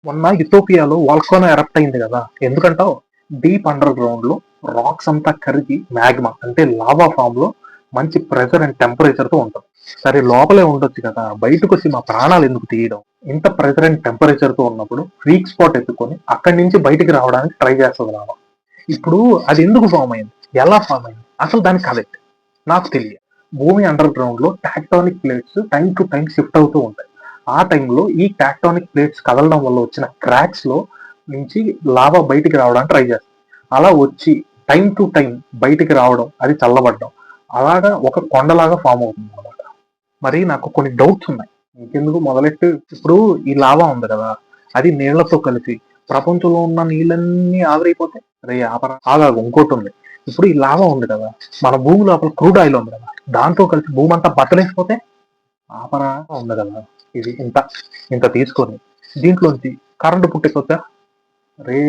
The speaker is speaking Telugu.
మొన్న ఇథోపియాలో వాల్కానో ఎరప్ట్ అయింది కదా, ఎందుకంటావు? డీప్ అండర్ గ్రౌండ్ లో రాక్స్ అంతా కరిగి మ్యాగ్మా అంటే లావా ఫామ్ లో మంచి ప్రెషర్ అండ్ టెంపరేచర్ తో ఉంటుంది. సరే లోపలే ఉండొచ్చు కదా, బయటకు వచ్చి మా ప్రాణాలు ఎందుకు తీయడం? ఇంత ప్రెషర్ అండ్ టెంపరేచర్ తో ఉన్నప్పుడు వీక్ స్పాట్ ఎత్తుకొని అక్కడి నుంచి బయటికి రావడానికి ట్రై చేస్తుంది లావా. ఇప్పుడు అది ఎందుకు ఫామ్ అయింది, ఎలా ఫామ్ అయింది, అసలు దానికి కరెక్ట్ నాకు తెలియదు. భూమి అండర్ గ్రౌండ్ లో tectonic plates time to time shift అవుతూ ఉంటాయి. ఆ టైంలో ఈ టాక్టానిక్ ప్లేట్స్ కదలడం వల్ల వచ్చిన క్రాక్స్ లో నుంచి లావా బయటికి రావడానికి ట్రై చేస్తుంది. అలా వచ్చి టైం టు టైం బయటికి రావడం, అది చల్లబడడం, అలాగా ఒక కొండలాగా ఫామ్ అవుతుంది అనమాట. మరి నాకు కొన్ని డౌట్స్ ఉన్నాయి, ఇంకెందుకు మొదలెట్టి. ఇప్పుడు ఈ లావా ఉంది కదా, అది నీళ్లతో కలిసి ప్రపంచంలో ఉన్న నీళ్ళన్నీ ఆవిరైపోతే, రే ఆగాగు ఇంకోటి ఉంది. ఇప్పుడు ఈ లావా ఉంది కదా, మన భూమి లోపల క్రూడ్ ఆయిల్ ఉంది కదా, దాంతో కలిసి భూమి అంతా బట్టలేసిపోతే ఆపరా ఉంది కదా. ఇది ఇంత ఇంత తీసుకొని దీంట్లోంచి కరెంటు పుట్టేకొచ్చా? రే